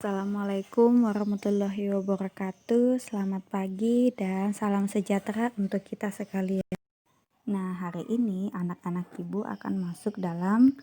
Assalamualaikum warahmatullahi wabarakatuh. Selamat pagi dan salam sejahtera untuk kita sekalian. Nah, hari ini anak-anak ibu akan masuk dalam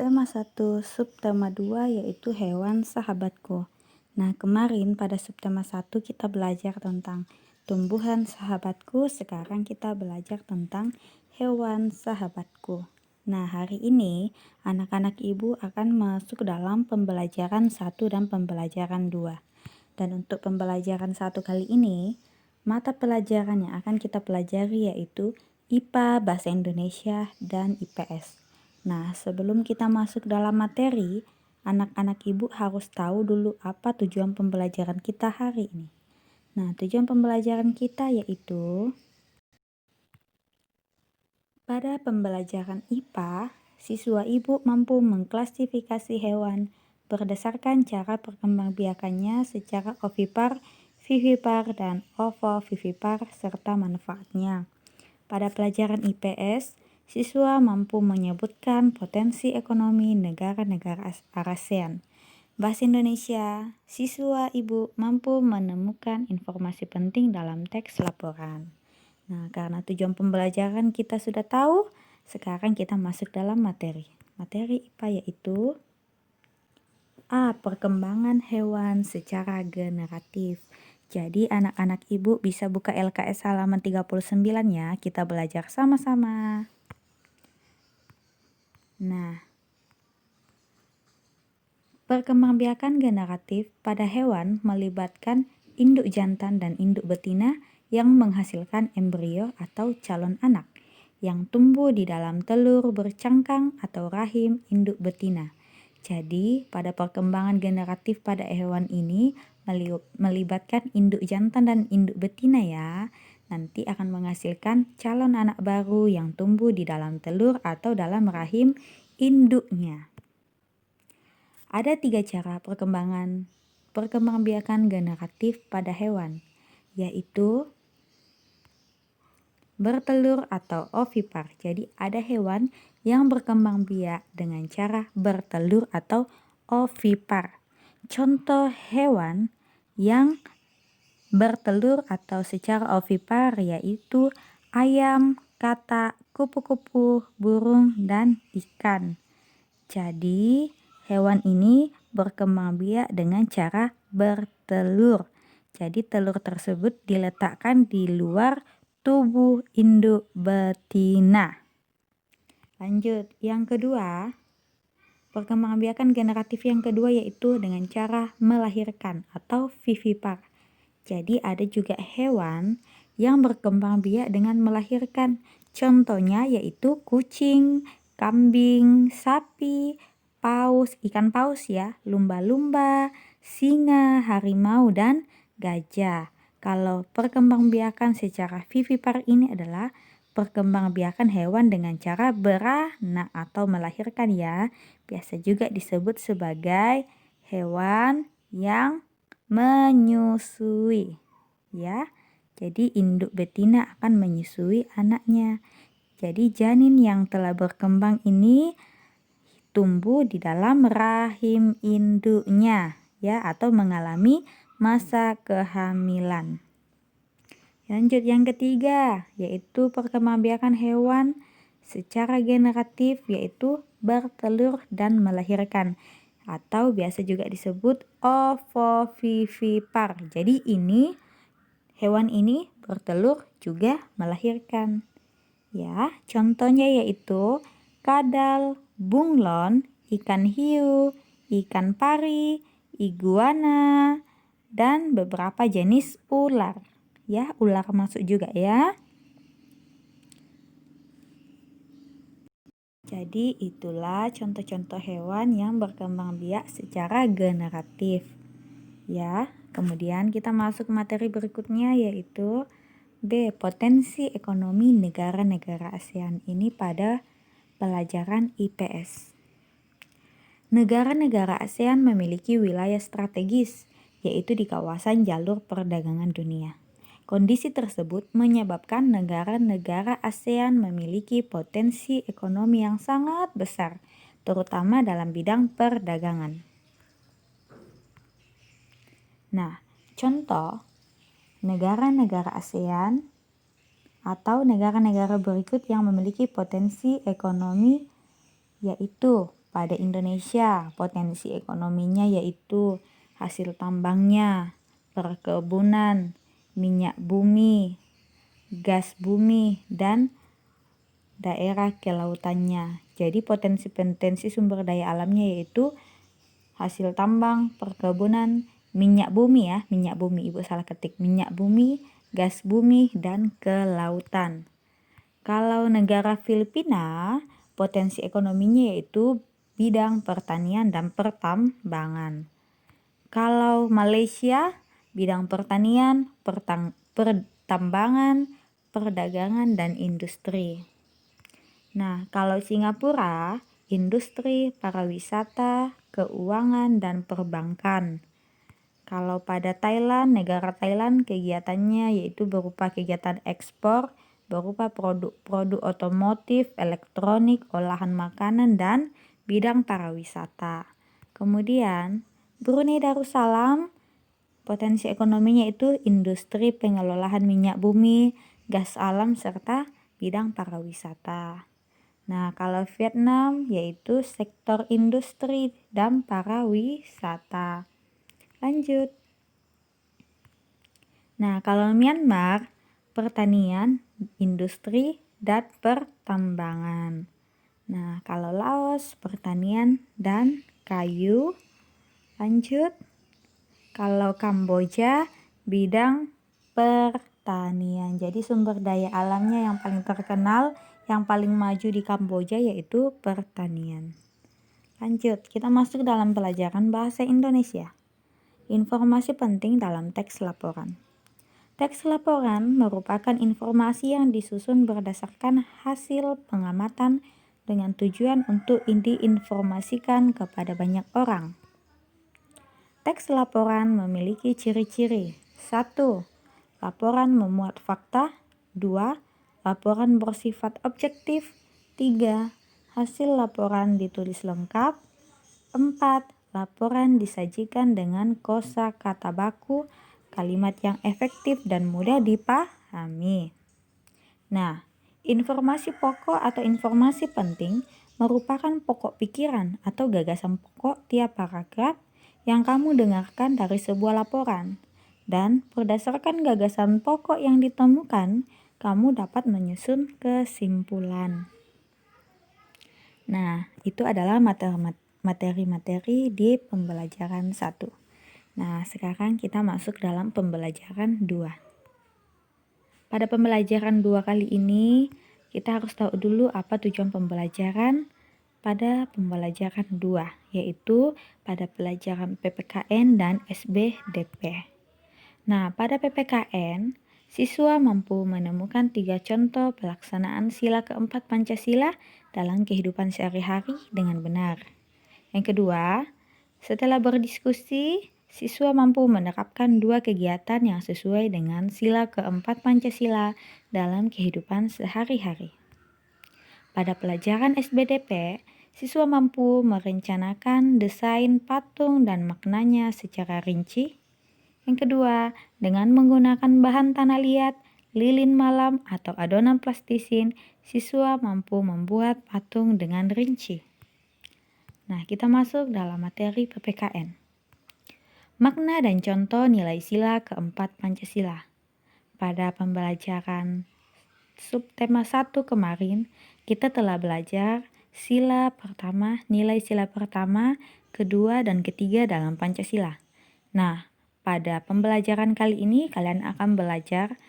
tema 1, subtema 2 yaitu hewan sahabatku. Nah, kemarin pada subtema 1 kita belajar tentang tumbuhan sahabatku, sekarang kita belajar tentang hewan sahabatku. Nah, hari ini anak-anak ibu akan masuk dalam pembelajaran 1 dan pembelajaran 2. Dan untuk pembelajaran 1 kali ini, mata pelajaran yang akan kita pelajari yaitu IPA, Bahasa Indonesia, dan IPS. Nah, sebelum kita masuk dalam materi, anak-anak ibu harus tahu dulu apa tujuan pembelajaran kita hari ini. Nah, tujuan pembelajaran kita yaitu pada pembelajaran IPA, siswa ibu mampu mengklasifikasi hewan berdasarkan cara perkembangbiakannya secara ovipar, vivipar, dan ovovivipar serta manfaatnya. Pada pelajaran IPS, siswa mampu menyebutkan potensi ekonomi negara-negara ASEAN. Bahasa Indonesia, siswa ibu mampu menemukan informasi penting dalam teks laporan. Nah, karena tujuan pembelajaran kita sudah tahu, sekarang kita masuk dalam materi. Materi IPA yaitu A. Perkembangan hewan secara generatif. Jadi anak-anak ibu bisa buka LKS halaman 39 ya, kita belajar sama-sama. Nah, perkembangbiakan generatif pada hewan melibatkan induk jantan dan induk betina yang menghasilkan embrio atau calon anak yang tumbuh di dalam telur bercangkang atau rahim induk betina. Jadi, pada perkembangan generatif pada hewan ini melibatkan induk jantan dan induk betina ya. Nanti akan menghasilkan calon anak baru yang tumbuh di dalam telur atau dalam rahim induknya. Ada 3 cara perkembangbiakan generatif pada hewan, yaitu bertelur atau ovipar. Jadi ada hewan yang berkembang biak dengan cara bertelur atau ovipar. Contoh hewan yang bertelur atau secara ovipar yaitu ayam, katak, kupu-kupu, burung, dan ikan. Jadi hewan ini berkembang biak dengan cara bertelur. Jadi telur tersebut diletakkan di luar tubuh induk betina. Lanjut, yang kedua, perkembangbiakan generatif yang kedua yaitu dengan cara melahirkan atau vivipar. Jadi ada juga hewan yang berkembang biak dengan melahirkan. Contohnya yaitu kucing, kambing, sapi, paus, ikan paus ya, lumba-lumba, singa, harimau, dan gajah. Kalau perkembangbiakan secara vivipar ini adalah perkembangbiakan hewan dengan cara beranak atau melahirkan ya. Biasa juga disebut sebagai hewan yang menyusui ya. Jadi induk betina akan menyusui anaknya. Jadi janin yang telah berkembang ini tumbuh di dalam rahim induknya ya, atau mengalami masa kehamilan. Lanjut, yang ketiga yaitu perkembangbiakan hewan secara generatif yaitu bertelur dan melahirkan atau biasa juga disebut ovovivipar. Jadi hewan ini bertelur juga melahirkan. Ya, contohnya yaitu kadal, bunglon, ikan hiu, ikan pari, iguana, dan beberapa jenis ular. Ya, ular masuk juga ya. Jadi itulah contoh-contoh hewan yang berkembang biak secara generatif. Ya, kemudian kita masuk materi berikutnya yaitu B. Potensi ekonomi negara-negara ASEAN ini pada pelajaran IPS. Negara-negara ASEAN memiliki wilayah strategis, yaitu di kawasan jalur perdagangan dunia. Kondisi tersebut menyebabkan negara-negara ASEAN memiliki potensi ekonomi yang sangat besar, terutama dalam bidang perdagangan. Nah, contoh negara-negara ASEAN atau negara-negara berikut yang memiliki potensi ekonomi yaitu pada Indonesia potensi ekonominya yaitu hasil tambangnya, perkebunan, minyak bumi, gas bumi, dan daerah kelautannya. Jadi potensi-potensi sumber daya alamnya yaitu hasil tambang, perkebunan, minyak bumi ya, minyak bumi, Ibu salah ketik, minyak bumi, gas bumi, dan kelautan. Kalau negara Filipina, potensi ekonominya yaitu bidang pertanian dan pertambangan. Kalau Malaysia, bidang pertanian, pertambangan, perdagangan, dan industri. Nah, kalau Singapura, industri, pariwisata, keuangan, dan perbankan. Kalau pada Thailand, negara Thailand kegiatannya yaitu berupa kegiatan ekspor, berupa produk-produk otomotif, elektronik, olahan makanan, dan bidang pariwisata. Kemudian, Brunei Darussalam, potensi ekonominya itu industri pengelolaan minyak bumi, gas alam, serta bidang pariwisata. Nah, kalau Vietnam yaitu sektor industri dan pariwisata. Lanjut. Nah, kalau Myanmar, pertanian, industri, dan pertambangan. Nah, kalau Laos, pertanian dan kayu. Lanjut. Kalau Kamboja, bidang pertanian. Jadi sumber daya alamnya yang paling terkenal, yang paling maju di Kamboja yaitu pertanian. Lanjut, kita masuk dalam pelajaran bahasa Indonesia. Informasi penting dalam teks laporan. Teks laporan merupakan informasi yang disusun berdasarkan hasil pengamatan dengan tujuan untuk diinformasikan kepada banyak orang. Teks laporan memiliki ciri-ciri. 1. Laporan memuat fakta. 2. Laporan bersifat objektif. 3. Hasil laporan ditulis lengkap. 4. Laporan disajikan dengan kosakata baku, kalimat yang efektif dan mudah dipahami. Nah, informasi pokok atau informasi penting merupakan pokok pikiran atau gagasan pokok tiap paragraf yang kamu dengarkan dari sebuah laporan. Dan berdasarkan gagasan pokok yang ditemukan, kamu dapat menyusun kesimpulan. Nah, itu adalah materi-materi di pembelajaran 1. Nah, sekarang kita masuk dalam pembelajaran 2. Pada pembelajaran 2 kali ini, kita harus tahu dulu apa tujuan pembelajaran pada pembelajaran 2, yaitu pada pelajaran PPKN dan SBDP. Nah, pada PPKN, siswa mampu menemukan 3 contoh pelaksanaan sila keempat Pancasila dalam kehidupan sehari-hari dengan benar. Yang kedua, setelah berdiskusi, siswa mampu menerapkan 2 kegiatan yang sesuai dengan sila keempat Pancasila dalam kehidupan sehari-hari. Pada pelajaran SBDP, siswa mampu merencanakan desain patung dan maknanya secara rinci. Yang kedua, dengan menggunakan bahan tanah liat, lilin malam, atau adonan plastisin, siswa mampu membuat patung dengan rinci. Nah, kita masuk dalam materi PPKN. Makna dan contoh nilai sila keempat Pancasila. Pada pembelajaran subtema 1 kemarin, kita telah belajar sila pertama, nilai sila pertama, kedua, dan ketiga dalam Pancasila. Nah, pada pembelajaran kali ini kalian akan belajar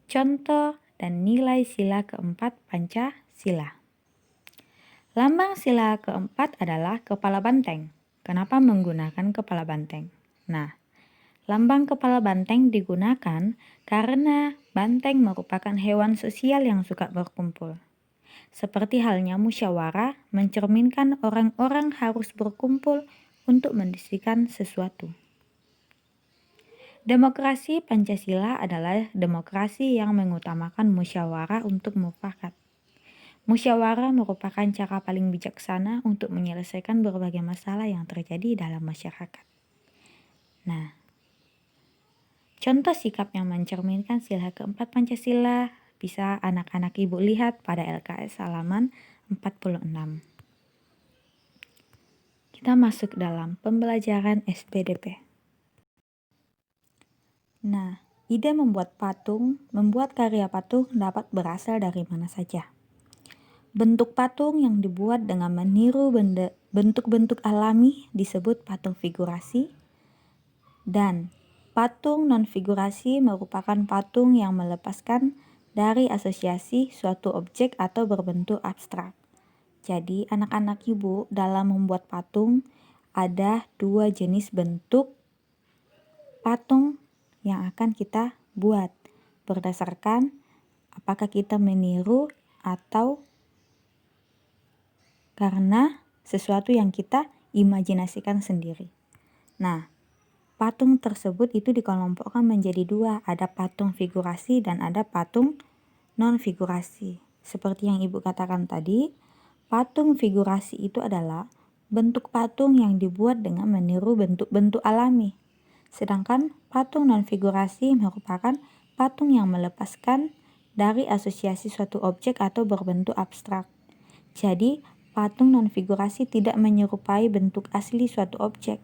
contoh dan nilai sila keempat Pancasila. Lambang sila keempat adalah kepala banteng. Kenapa menggunakan kepala banteng? Nah, lambang kepala banteng digunakan karena banteng merupakan hewan sosial yang suka berkumpul. Seperti halnya musyawarah mencerminkan orang-orang harus berkumpul untuk mendiskusikan sesuatu. Demokrasi Pancasila adalah demokrasi yang mengutamakan musyawarah untuk mufakat. Musyawarah merupakan cara paling bijaksana untuk menyelesaikan berbagai masalah yang terjadi dalam masyarakat. Nah, Contoh sikap yang mencerminkan sila keempat Pancasila bisa anak-anak ibu lihat pada LKS halaman 46. Kita masuk dalam pembelajaran SPDP. Nah, ide membuat karya patung dapat berasal dari mana saja. Bentuk patung yang dibuat dengan meniru bentuk-bentuk alami disebut patung figurasi, dan patung non-figurasi merupakan patung yang melepaskan dari asosiasi suatu objek atau berbentuk abstrak. Jadi anak-anak ibu dalam membuat patung ada dua jenis bentuk patung yang akan kita buat berdasarkan apakah kita meniru atau karena sesuatu yang kita imajinasikan sendiri. Nah, patung tersebut itu dikelompokkan menjadi dua, ada patung figurasi dan ada patung non-figurasi. Seperti yang ibu katakan tadi, patung figurasi itu adalah bentuk patung yang dibuat dengan meniru bentuk-bentuk alami. Sedangkan patung non-figurasi merupakan patung yang melepaskan dari asosiasi suatu objek atau berbentuk abstrak. Jadi, patung non-figurasi tidak menyerupai bentuk asli suatu objek.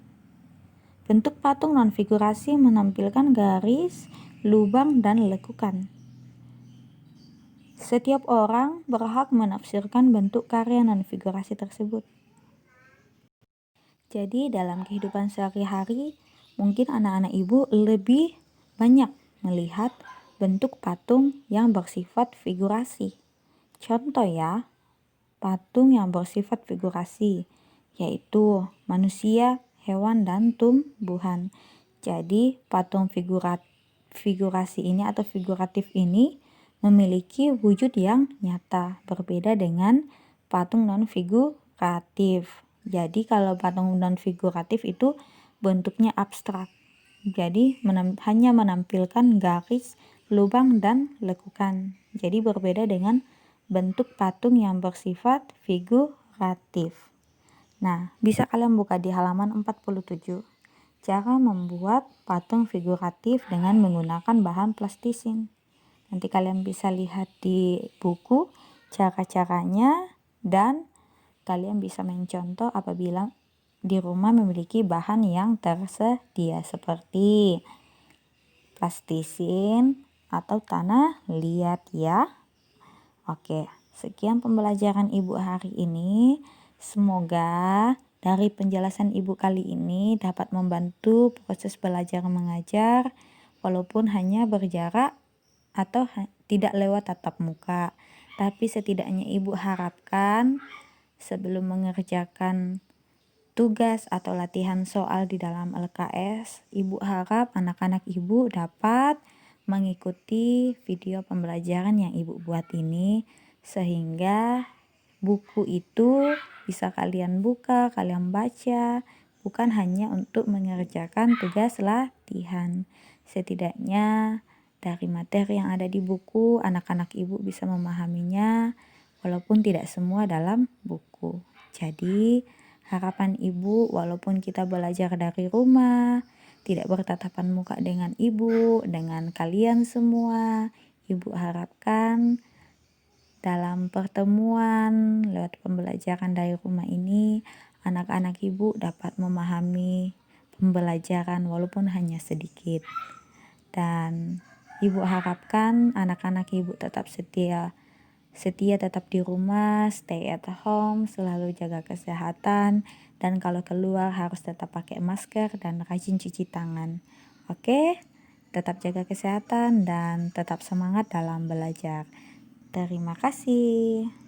Bentuk patung non-figurasi menampilkan garis, lubang, dan lekukan. Setiap orang berhak menafsirkan bentuk karya non-figurasi tersebut. Jadi dalam kehidupan sehari-hari, mungkin anak-anak ibu lebih banyak melihat bentuk patung yang bersifat figurasi. Contoh ya, patung yang bersifat figurasi, yaitu manusia, hewan, dan tumbuhan. Jadi patung figurasi ini atau figuratif ini memiliki wujud yang nyata, berbeda dengan patung non-figuratif. Jadi kalau patung non-figuratif itu bentuknya abstrak. Jadi hanya menampilkan garis, lubang, dan lekukan. Jadi berbeda dengan bentuk patung yang bersifat figuratif. Nah, bisa kalian buka di halaman 47. Cara membuat patung figuratif dengan menggunakan bahan plastisin. Nanti kalian bisa lihat di buku cara-caranya dan kalian bisa mencontoh apabila di rumah memiliki bahan yang tersedia seperti plastisin atau tanah liat ya. Oke, sekian pembelajaran ibu hari ini. Semoga dari penjelasan ibu kali ini dapat membantu proses belajar mengajar walaupun hanya berjarak atau tidak lewat tatap muka. Tapi setidaknya ibu harapkan sebelum mengerjakan tugas atau latihan soal di dalam LKS, ibu harap anak-anak ibu dapat mengikuti video pembelajaran yang ibu buat ini sehingga buku itu bisa kalian buka, kalian baca, bukan hanya untuk mengerjakan tugas latihan. Setidaknya dari materi yang ada di buku, anak-anak ibu bisa memahaminya walaupun tidak semua dalam buku. Jadi harapan ibu walaupun kita belajar dari rumah, tidak bertatapan muka dengan ibu, dengan kalian semua, ibu harapkan dalam pertemuan lewat pembelajaran dari rumah ini, anak-anak ibu dapat memahami pembelajaran walaupun hanya sedikit. Dan ibu harapkan anak-anak ibu tetap setia tetap di rumah, stay at home, selalu jaga kesehatan, dan kalau keluar harus tetap pakai masker dan rajin cuci tangan. Oke? Tetap jaga kesehatan dan tetap semangat dalam belajar. Terima kasih.